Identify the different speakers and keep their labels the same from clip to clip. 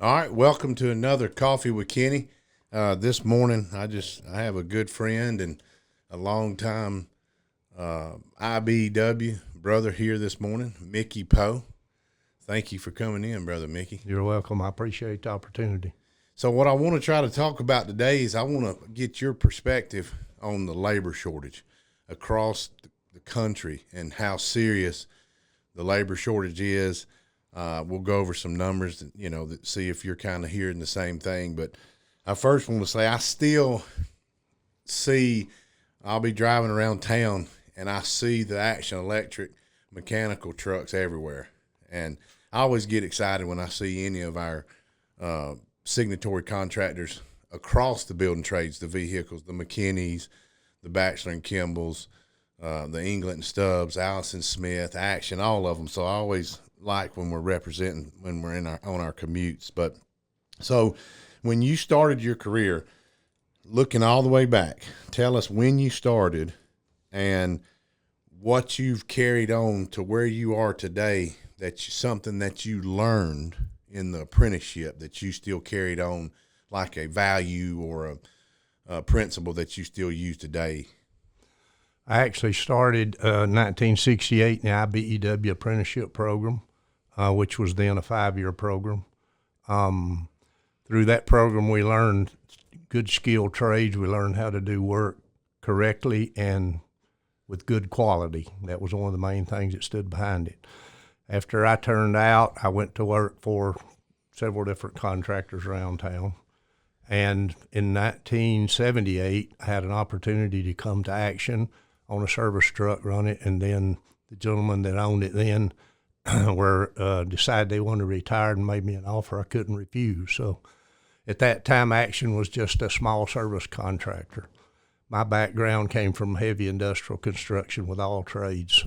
Speaker 1: All right, welcome to another Coffee with Kenny. This morning, I have a good friend and a longtime IBEW brother here this morning, Mickey Poe. Thank you for coming in, Brother Mickey.
Speaker 2: You're welcome. I appreciate the opportunity.
Speaker 1: So what I want to try to talk about today is I want to get your perspective on the labor shortage across the country and how serious the labor shortage is. We'll go over some numbers, that see if you're kind of hearing the same thing. But I first want to say I still see, I'll be driving around town and I see the Action Electric mechanical trucks everywhere. And I always get excited when I see any of our signatory contractors across the building trades, the vehicles, the McKinneys, the Batchelor and Kimball's, the England and Stubbs, Allison Smith, Action, all of them. So I always like when we're representing, when we're on our commutes. But so when you started your career, looking all the way back, tell us when you started and what you've carried on to where you are today, that's something that you learned in the apprenticeship that you still carried on, like a value or a principle that you still use today.
Speaker 2: I actually started 1968 in the IBEW apprenticeship program, which was then a 5-year program. Through that program, we learned good skilled trades. We learned how to do work correctly and with good quality. That was one of the main things that stood behind it. After I turned out, I went to work for several different contractors around town. And in 1978, I had an opportunity to come to Action on a service truck, run it, and then the gentleman that owned it then decided they wanted to retire and made me an offer I couldn't refuse. So at that time, Action was just a small service contractor. My background came from heavy industrial construction with all trades.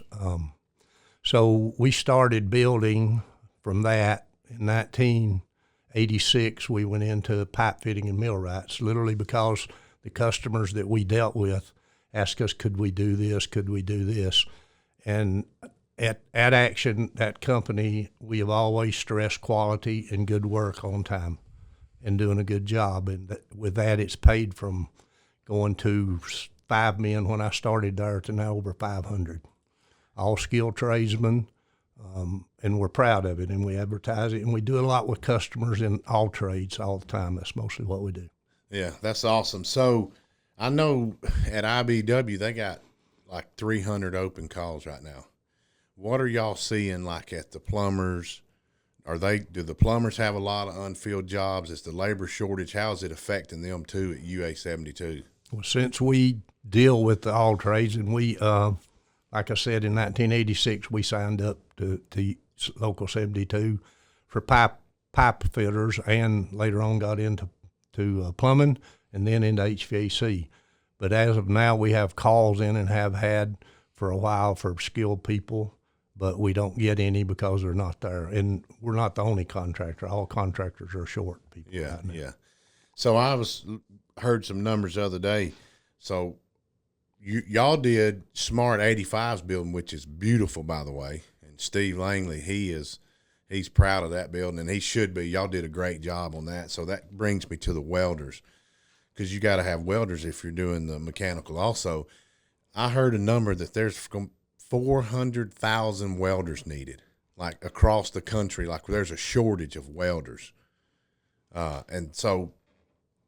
Speaker 2: So we started building from that in 1986. We went into pipe fitting and millwrights, literally because the customers that we dealt with asked us, could we do this, could we do this? And at Action, that company, we have always stressed quality and good work on time and doing a good job. And with that, it's paid from going to 5 men when I started there to now over 500. All skilled tradesmen, and we're proud of it, and we advertise it, and we do a lot with customers in all trades all the time. That's mostly what we do.
Speaker 1: Yeah, that's awesome. So I know at IBEW, they got like 300 open calls right now. What are y'all seeing like at the plumbers? Do the plumbers have a lot of unfilled jobs? Is the labor shortage, how is it affecting them too at UA 72?
Speaker 2: Well, since we deal with the all trades, and we, like I said, in 1986, we signed up to Local 72 for pipe fitters, and later on got into plumbing and then into HVAC. But as of now, we have calls in and have had for a while for skilled people, but we don't get any because they're not there. And we're not the only contractor. All contractors are short people.
Speaker 1: Yeah, right now. Yeah. So I heard some numbers the other day. So y'all did Smart 85's building, which is beautiful, by the way. And Steve Langley, he's proud of that building, and he should be. Y'all did a great job on that. So that brings me to the welders, because you got to have welders if you're doing the mechanical. Also, I heard a number that there's 400,000 welders needed, like across the country. Like there's a shortage of welders. And so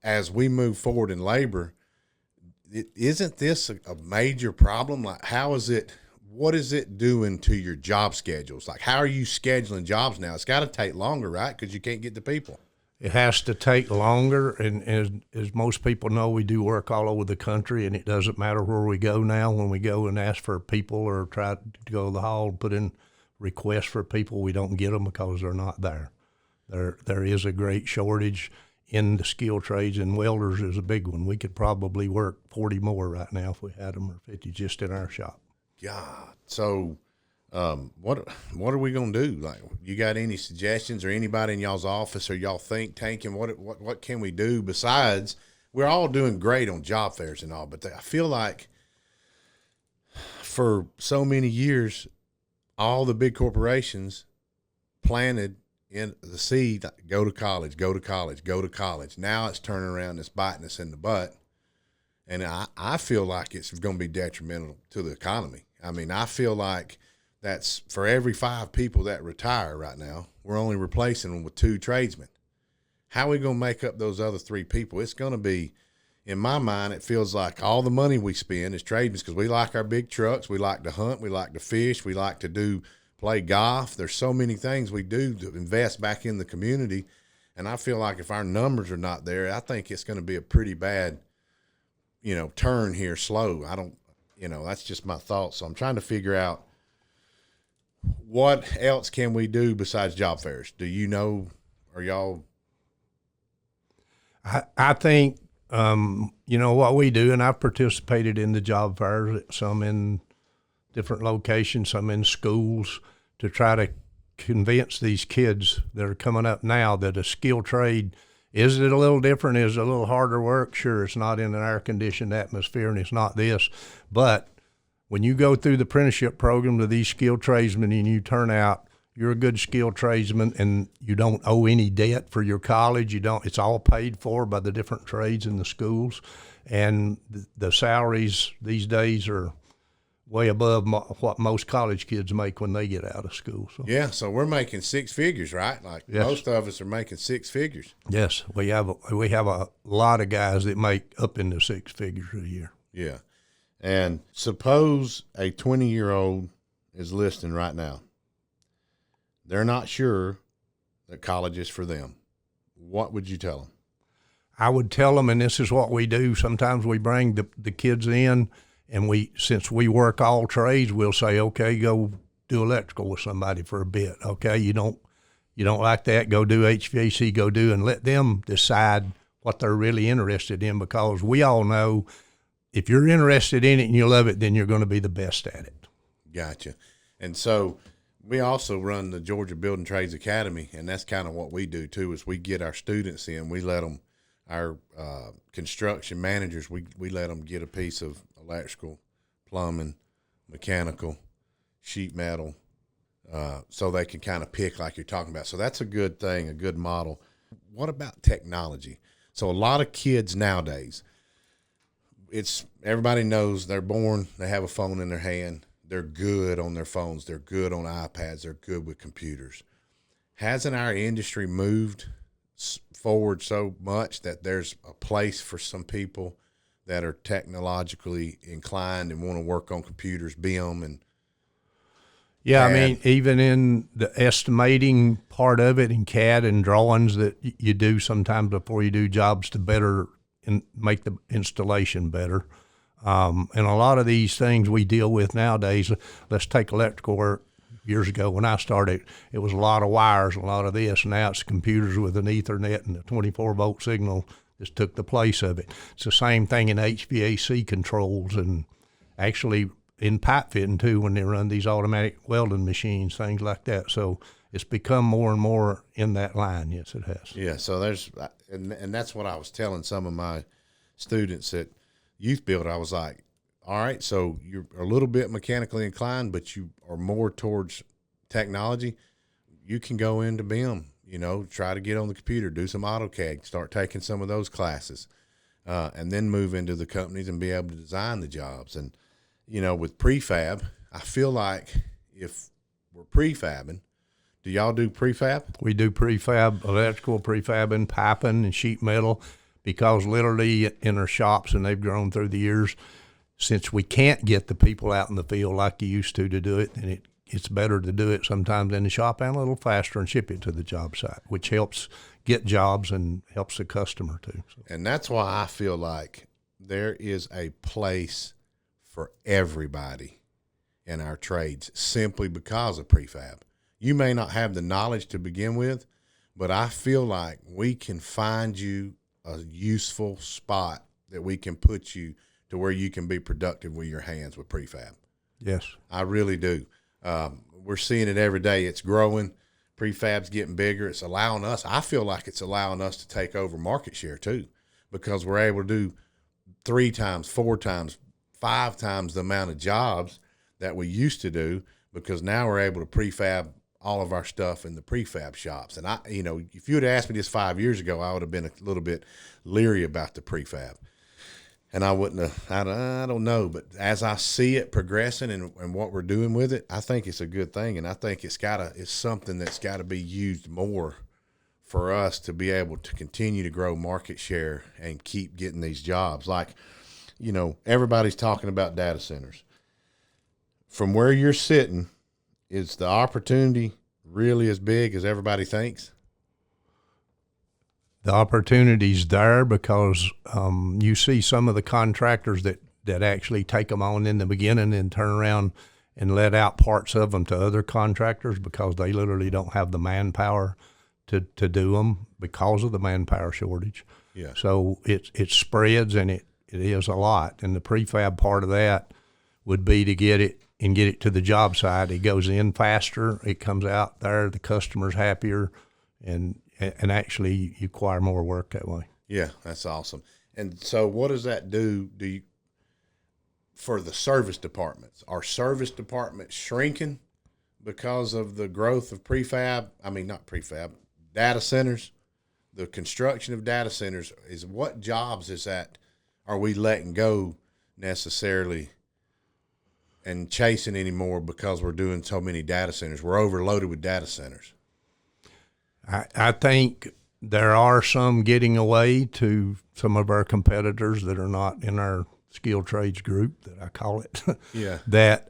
Speaker 1: as we move forward in labor, isn't this a major problem? Like what is it doing to your job schedules? Like how are you scheduling jobs now? It's got to take longer, right? Because you can't get the people.
Speaker 2: It has to take longer, and as most people know, we do work all over the country, and it doesn't matter where we go now. When we go and ask for people or try to go to the hall and put in requests for people, we don't get them because they're not there. There is a great shortage in the skilled trades, and welders is a big one. We could probably work 40 more right now if we had them, or 50 just in our shop.
Speaker 1: God, so what are we gonna do? Like, you got any suggestions, or anybody in y'all's office or y'all think tanking? What can we do besides? We're all doing great on job fairs and all, but I feel like for so many years, all the big corporations planted in the seed, go to college, go to college, go to college. Now it's turning around and it's biting us in the butt. And I feel like it's going to be detrimental to the economy. I mean, I feel like that's for every 5 people that retire right now, we're only replacing them with 2 tradesmen. How are we going to make up those other 3 people? It's going to be, in my mind, it feels like all the money we spend is tradesmen because we like our big trucks. We like to hunt. We like to fish. We like to play golf. There's so many things we do to invest back in the community. And I feel like if our numbers are not there, I think it's going to be a pretty bad turn here slow. That's just my thoughts. So I'm trying to figure out what else can we do besides job fairs? Do you know, are y'all?
Speaker 2: I think, what we do, and I've participated in the job fairs, some in different locations, some in schools, to try to convince these kids that are coming up now that a skilled trade, is it a little different? Is it a little harder work? Sure, it's not in an air-conditioned atmosphere, and it's not this. But when you go through the apprenticeship program to these skilled tradesmen and you turn out, you're a good skilled tradesman and you don't owe any debt for your college. It's all paid for by the different trades in the schools. And the salaries these days are way above what most college kids make when they get out of school. So.
Speaker 1: Yeah, so we're making 6 figures, right? Like
Speaker 2: yes.
Speaker 1: Most of us are making 6 figures.
Speaker 2: Yes, we have a lot of guys that make up into 6 figures a year.
Speaker 1: Yeah, and suppose a 20-year-old is listening right now. They're not sure that college is for them. What would you tell them?
Speaker 2: I would tell them, and this is what we do. Sometimes we bring the kids in, and since we work all trades, we'll say, okay, go do electrical with somebody for a bit. Okay, you don't like that, go do HVAC, and let them decide what they're really interested in, because we all know if you're interested in it and you love it, then you're going to be the best at it.
Speaker 1: Gotcha. And so we also run the Georgia Building Trades Academy, and that's kind of what we do too, is we get our students in, we let them, our construction managers, we let them get a piece of electrical, plumbing, mechanical, sheet metal, so they can kind of pick like you're talking about. So that's a good thing, a good model. What about technology? So a lot of kids nowadays, everybody knows they're born, they have a phone in their hand. They're good on their phones. They're good on iPads. They're good with computers. Hasn't our industry moved forward so much that there's a place for some people that are technologically inclined and want to work on computers, BIM and
Speaker 2: yeah,
Speaker 1: CAD?
Speaker 2: I mean, even in the estimating part of it in CAD and drawings that you do sometimes before you do jobs to better make the installation better. And a lot of these things we deal with nowadays, let's take electrical work. Years ago when I started, it was a lot of wires, a lot of this. Now it's computers with an Ethernet and a 24-volt signal just took the place of it. It's the same thing in HVAC controls and actually in pipe fitting too when they run these automatic welding machines, things like that. So it's become more and more in that line. Yes, it has.
Speaker 1: Yeah, so and that's what I was telling some of my students at Youth Build. I was like, all right, so you're a little bit mechanically inclined, but you are more towards technology. You can go into BIM, try to get on the computer, do some AutoCAD, start taking some of those classes, and then move into the companies and be able to design the jobs. And, with prefab, I feel like if we're prefabbing, do y'all do prefab?
Speaker 2: We do prefab, electrical prefab and piping and sheet metal, because literally in our shops, and they've grown through the years, since we can't get the people out in the field like you used to do it, and it's better to do it sometimes in the shop and a little faster and ship it to the job site, which helps get jobs and helps the customer too. So.
Speaker 1: And that's why I feel like there is a place for everybody in our trades simply because of prefab. You may not have the knowledge to begin with, but I feel like we can find you a useful spot that we can put you to where you can be productive with your hands with prefab.
Speaker 2: Yes.
Speaker 1: I really do. We're seeing it every day. It's growing. Prefab's getting bigger. It's allowing us, I feel like it's allowing us to take over market share too, because we're able to do 3 times, 4 times, 5 times the amount of jobs that we used to do, because now we're able to prefab all of our stuff in the prefab shops. And if you would have asked me this 5 years ago, I would have been a little bit leery about the prefab. And I wouldn't have, I don't know. But as I see it progressing and what we're doing with it, I think it's a good thing. And I think it's something that's got to be used more for us to be able to continue to grow market share and keep getting these jobs. Like, everybody's talking about data centers. From where you're sitting, is the opportunity really as big as everybody thinks?
Speaker 2: The opportunity's there because you see some of the contractors that actually take them on in the beginning and turn around and let out parts of them to other contractors because they literally don't have the manpower to do them because of the manpower shortage.
Speaker 1: Yeah.
Speaker 2: So it spreads, and it is a lot. And the prefab part of that would be to get it to the job site. It goes in faster. It comes out there. The customer's happier, and actually you acquire more work that way.
Speaker 1: Yeah, that's awesome. And so what does that do? For the service departments? Are service departments shrinking because of the growth of data centers? The construction of data centers, what jobs is that are we letting go necessarily and chasing anymore because we're doing so many data centers? We're overloaded with data centers.
Speaker 2: I think there are some getting away to some of our competitors that are not in our skilled trades group, that I call it.
Speaker 1: Yeah.
Speaker 2: That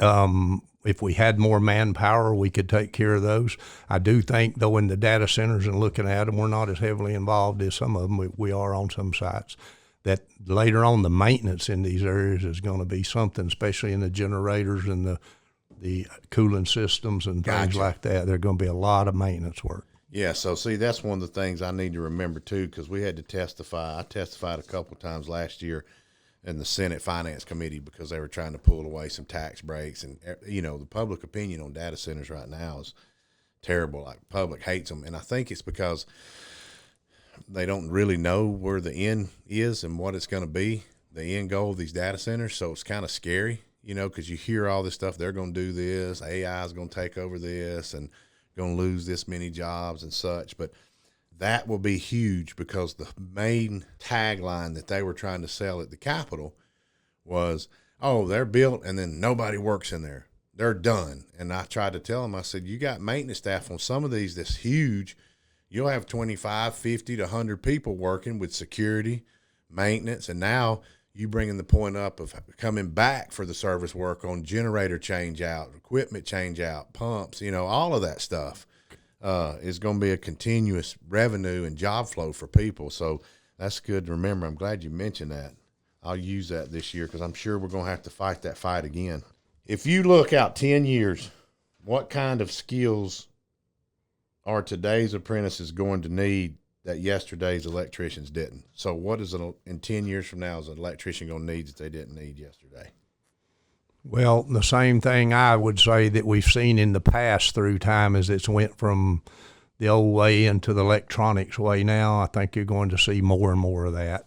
Speaker 2: if we had more manpower, we could take care of those. I do think, though, in the data centers and looking at them, we're not as heavily involved as some of them we are on some sites. That later on, the maintenance in these areas is going to be something, especially in the generators and the cooling systems and things like that. There's going to be a lot of maintenance work.
Speaker 1: Yeah, so see, that's one of the things I need to remember too, because we had to testify. I testified a couple of times last year in the Senate Finance Committee because they were trying to pull away some tax breaks. And, the public opinion on data centers right now is terrible. Like, the public hates them. And I think it's because they don't really know where the end is and what it's going to be, the end goal of these data centers. So it's kind of scary, because you hear all this stuff. They're going to do this. AI is going to take over this and going to lose this many jobs and such. But that will be huge because the main tagline that they were trying to sell at the Capitol was, oh, they're built and then nobody works in there. They're done. And I tried to tell them, I said, you got maintenance staff on some of these that's huge. You'll have 25, 50 to 100 people working with security, maintenance, and now you bringing the point up of coming back for the service work on generator change out, equipment change out, pumps, all of that stuff is going to be a continuous revenue and job flow for people. So that's good to remember. I'm glad you mentioned that. I'll use that this year because I'm sure we're going to have to fight that fight again. If you look out 10 years, what kind of skills are today's apprentices going to need that yesterday's electricians didn't? So what is in 10 years from now is an electrician going to need that they didn't need yesterday?
Speaker 2: Well, the same thing I would say that we've seen in the past through time is it's went from the old way into the electronics way now. I think you're going to see more and more of that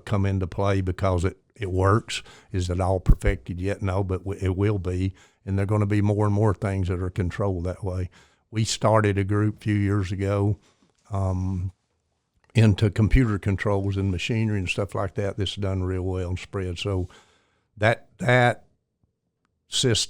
Speaker 2: come into play because it works. Is it all perfected yet? No, but it will be. And there are going to be more and more things that are controlled that way. We started a group a few years ago into computer controls and machinery and stuff like that. This is done real well and spread. So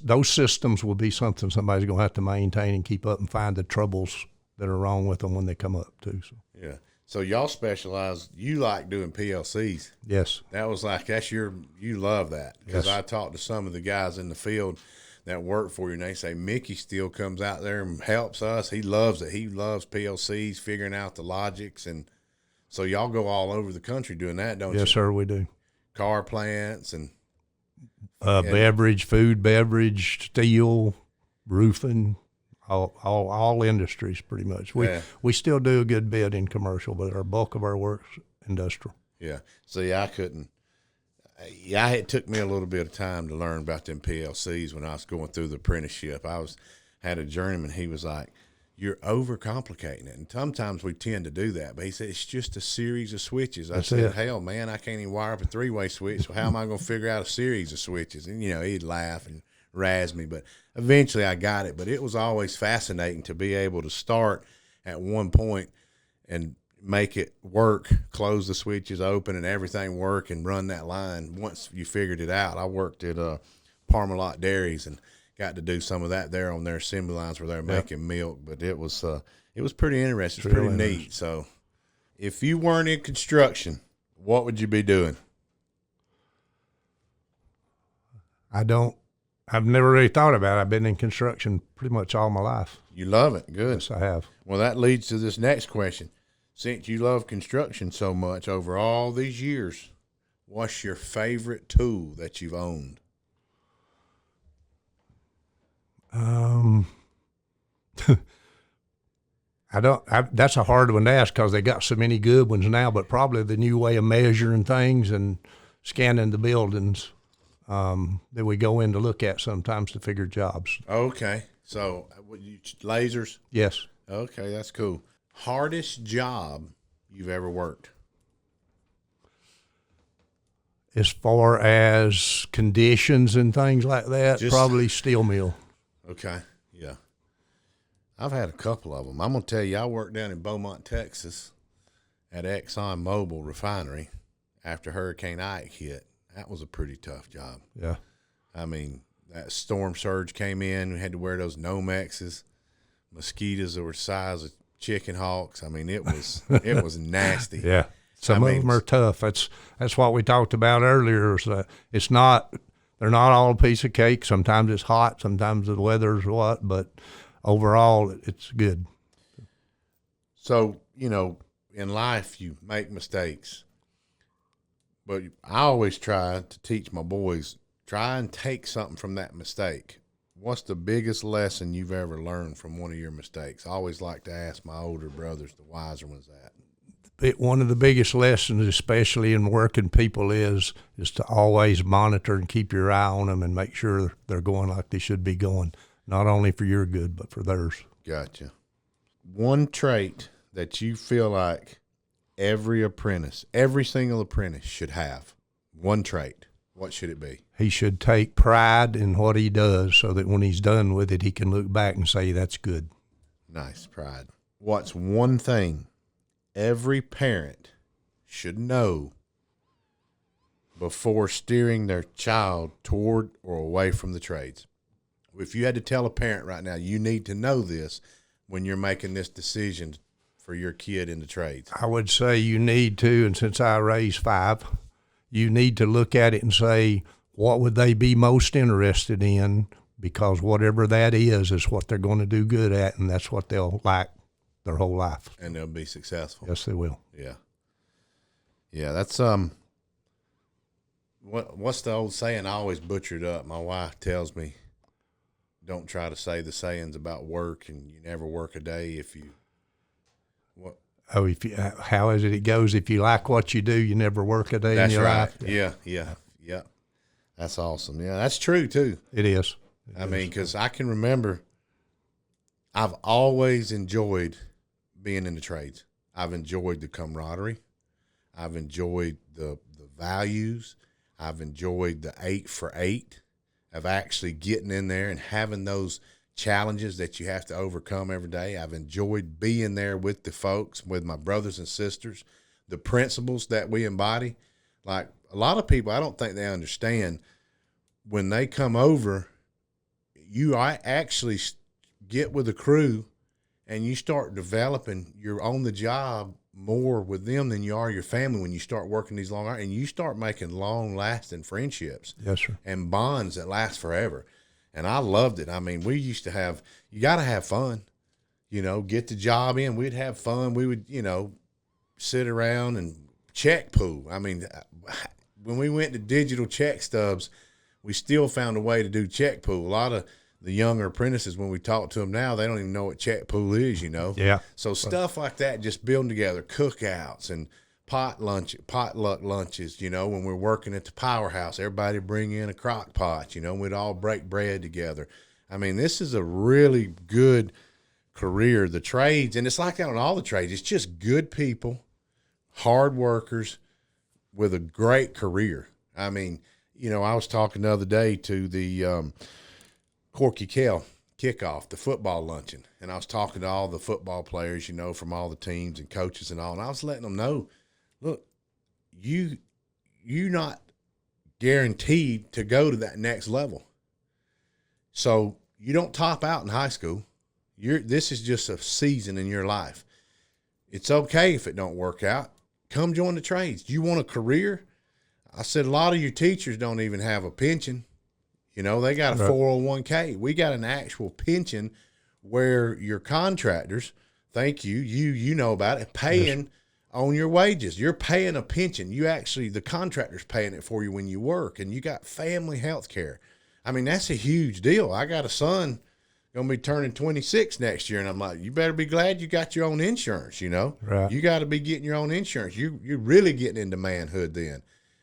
Speaker 2: those systems will be something somebody's going to have to maintain and keep up and find the troubles that are wrong with them when they come up too. So.
Speaker 1: Yeah. So y'all specialize, you like doing PLCs.
Speaker 2: Yes.
Speaker 1: You love that. Because
Speaker 2: yes.
Speaker 1: I talked to some of the guys in the field that work for you, and they say Mickey still comes out there and helps us. He loves it. He loves PLCs, figuring out the logics. And so y'all go all over the country doing that, don't you?
Speaker 2: Yes, sir, we do.
Speaker 1: Car plants and
Speaker 2: beverage, food, beverage, steel, roofing, all industries pretty much. We still do a good bit in commercial, but our bulk of our work's industrial.
Speaker 1: Yeah. See, it took me a little bit of time to learn about them PLCs when I was going through the apprenticeship. Had a journeyman. He was like, you're overcomplicating it. And sometimes we tend to do that. But he said, it's just a series of switches. I said, hell, man, I can't even wire up a three-way switch. So how am I going to figure out a series of switches? And, he'd laugh and razz me, but eventually I got it. But it was always fascinating to be able to start at one point and make it work, close the switches open and everything work and run that line. Once you figured it out, I worked at Parmalat Dairies and got to do some of that there on their assembly lines where they're making milk. But it was pretty interesting. It's pretty neat. So if you weren't in construction, what would you be doing?
Speaker 2: I've never really thought about it. I've been in construction pretty much all my life.
Speaker 1: You love it. Good.
Speaker 2: Yes, I have.
Speaker 1: Well, that leads to this next question. Since you love construction so much over all these years, what's your favorite tool that you've owned?
Speaker 2: That's a hard one to ask because they got so many good ones now, but probably the new way of measuring things and scanning the buildings that we go in to look at sometimes to figure jobs.
Speaker 1: Okay. So, lasers?
Speaker 2: Yes.
Speaker 1: Okay, that's cool. Hardest job you've ever worked?
Speaker 2: As far as conditions and things like that, probably steel mill.
Speaker 1: Okay, yeah. I've had a couple of them. I'm going to tell you, I worked down in Beaumont, Texas at Exxon Mobil refinery after Hurricane Ike hit. That was a pretty tough job.
Speaker 2: Yeah.
Speaker 1: I mean, that storm surge came in. We had to wear those Nomexes, mosquitoes that were the size of chicken hawks. I mean, it was nasty.
Speaker 2: Yeah. Some of them are tough. That's what we talked about earlier. They're not all a piece of cake. Sometimes it's hot. Sometimes the weather's what. But overall, it's good.
Speaker 1: So, in life, you make mistakes. But I always try to teach my boys, try and take something from that mistake. What's the biggest lesson you've ever learned from one of your mistakes? I always like to ask my older brothers, the wiser ones, that.
Speaker 2: One of the biggest lessons, especially in working people, is to always monitor and keep your eye on them and make sure they're going like they should be going, not only for your good, but for theirs.
Speaker 1: Gotcha. One trait that you feel like every single apprentice should have, one trait, what should it be?
Speaker 2: He should take pride in what he does so that when he's done with it, he can look back and say, that's good.
Speaker 1: Nice, pride. What's one thing every parent should know before steering their child toward or away from the trades? If you had to tell a parent right now, you need to know this when you're making this decision for your kid in the trades.
Speaker 2: I would say you need to, and since I raised 5, you need to look at it and say, what would they be most interested in? Because whatever that is what they're going to do good at, and that's what they'll like their whole life.
Speaker 1: And they'll be successful.
Speaker 2: Yes, they will.
Speaker 1: Yeah. Yeah, that's what's the old saying? I always butcher it up. My wife tells me, don't try to say the sayings about work, and you never work a day if you what.
Speaker 2: Oh, how is it? It goes, if you like what you do, you never work a day in your life.
Speaker 1: Yeah. That's awesome. Yeah, that's true too.
Speaker 2: It is.
Speaker 1: I mean, because I can remember, I've always enjoyed being in the trades. I've enjoyed the camaraderie. I've enjoyed the values. I've enjoyed the 8 for 8 of actually getting in there and having those challenges that you have to overcome every day. I've enjoyed being there with the folks, with my brothers and sisters, the principles that we embody. Like a lot of people, I don't think they understand when they come over, I actually get with a crew and you start developing, you're on the job more with them than you are your family when you start working these long hours, and you start making long-lasting friendships.
Speaker 2: Yes, sir. And
Speaker 1: bonds that last forever. And I loved it. I mean, we used to have, you got to have fun, get the job in. We'd have fun. We would, sit around and check pool. I mean, when we went to digital check stubs, we still found a way to do check pool. A lot of the younger apprentices, when we talk to them now, they don't even know what check pool is,
Speaker 2: Yeah.
Speaker 1: So stuff like that, just building together, cookouts and potluck lunches, when we're working at the powerhouse, everybody bring in a crock pot, we'd all break bread together. I mean, this is a really good career, the trades, and it's like that on all the trades. It's just good people, hard workers with a great career. I mean, I was talking the other day to the Corky Kell kickoff, the football luncheon, and I was talking to all the football players, from all the teams and coaches and all, and I was letting them know, look, you're not guaranteed to go to that next level. So you don't top out in high school. This is just a season in your life. It's okay if it don't work out. Come join the trades. You want a career? I said a lot of your teachers don't even have a pension. They got a 401k. We got an actual pension where your contractors, thank you, you know about it, paying on your wages. You're paying a pension. The contractor's paying it for you when you work, and you got family health care. I mean, that's a huge deal. I got a son going to be turning 26 next year, and I'm like, you better be glad you got your own insurance,
Speaker 2: Right.
Speaker 1: You got to be getting your own insurance. You're really getting into manhood then.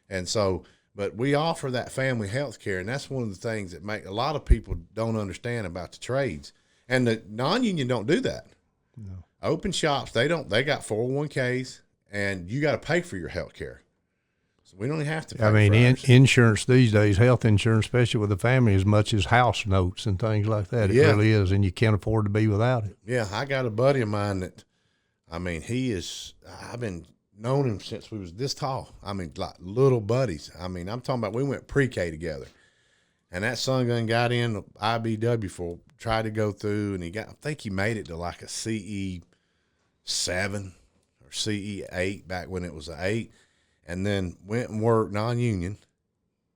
Speaker 1: And so, but we offer that family health care, and that's one of the things that make a lot of people don't understand about the trades. And the non-union don't do that.
Speaker 2: No.
Speaker 1: Open shops, they got 401ks, and you got to pay for your health care. So we don't even have to pay for
Speaker 2: insurance these days, health insurance, especially with the family, as much as house notes and things like that. It really is, and you can't afford to be without it.
Speaker 1: Yeah, I got a buddy of mine that, I've been known him since we was this tall. Like little buddies. I'm talking about we went pre-K together. And that son got in IBEW tried to go through, and I think he made it to like a CE 7 or CE 8 back when it was an 8, and then went and worked non-union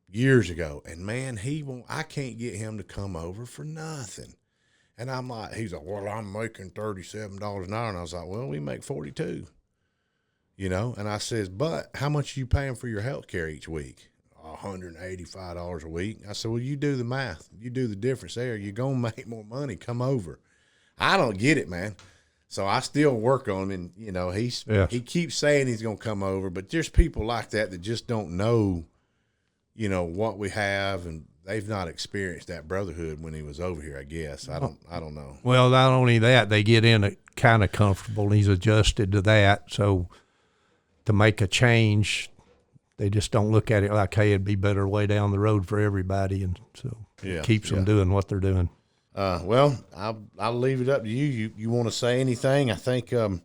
Speaker 1: years ago. And man, I can't get him to come over for nothing. And I'm like, he's like, well, I'm making $37 an hour. And I was like, well, we make 42, And I says, but how much are you paying for your health care each week? $185 a week. I said, well, you do the math. You do the difference there. You're going to make more money. Come over. I don't get it, man. So I still work on him, and, he keeps saying he's going to come over, but there's people like that just don't know, what we have, and they've not experienced that brotherhood when he was over here, I guess. I don't know.
Speaker 2: Well, not only that, they get in it kind of comfortable, and he's adjusted to that. So to make a change, they just don't look at it like, hey, it'd be better way down the road for everybody. And so it keeps them doing what they're doing.
Speaker 1: Well, I'll leave it up to you. You want to say anything? I think, we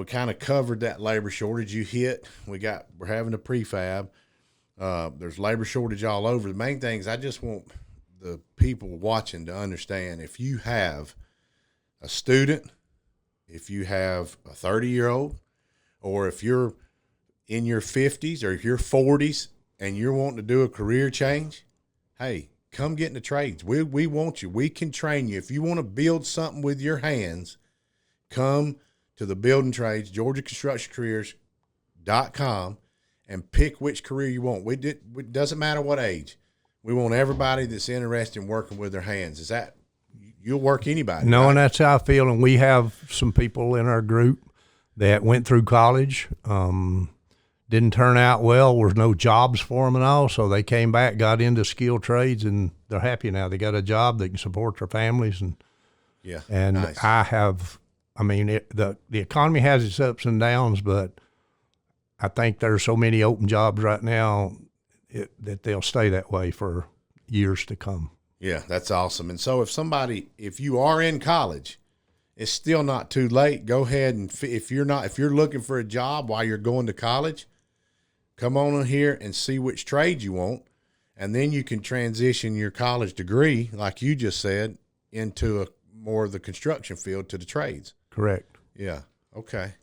Speaker 1: kind of covered that labor shortage you hit. We're having a prefab. There's labor shortage all over. The main thing is I just want the people watching to understand, if you have a student, if you have a 30-year-old, or if you're in your 50s or if you're 40s and you're wanting to do a career change, hey, come get in the trades. We want you. We can train you. If you want to build something with your hands, come to the building trades, GeorgiaConstructionCareers.com, and pick which career you want. It doesn't matter what age. We want everybody that's interested in working with their hands. Is that you'll work anybody?
Speaker 2: No,
Speaker 1: right?
Speaker 2: And that's how I feel. And we have some people in our group that went through college, didn't turn out well. There was no jobs for them and all, so they came back, got into skilled trades, and they're happy now. They got a job, they can support their families, and
Speaker 1: nice.
Speaker 2: The economy has its ups and downs, but I think there's so many open jobs right now that they'll stay that way for years to come.
Speaker 1: Yeah, that's awesome. And so if you are in college, it's still not too late. Go ahead and if you're looking for a job while you're going to college, come on in here and see which trade you want, and then you can transition your college degree, like you just said, into more of the construction field to the trades.
Speaker 2: Correct.
Speaker 1: Yeah. Okay.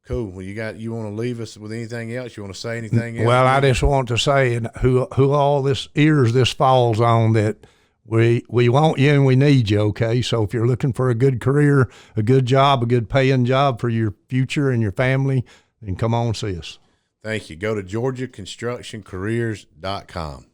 Speaker 1: Cool. Well, you want to leave us with anything else? You want to say anything else?
Speaker 2: Well, I just want to say, and who all this falls on, that we want you and we need you, okay? So if you're looking for a good career, a good job, a good paying job for your future and your family, then come on and see us.
Speaker 1: Thank you. Go to GeorgiaConstructionCareers.com.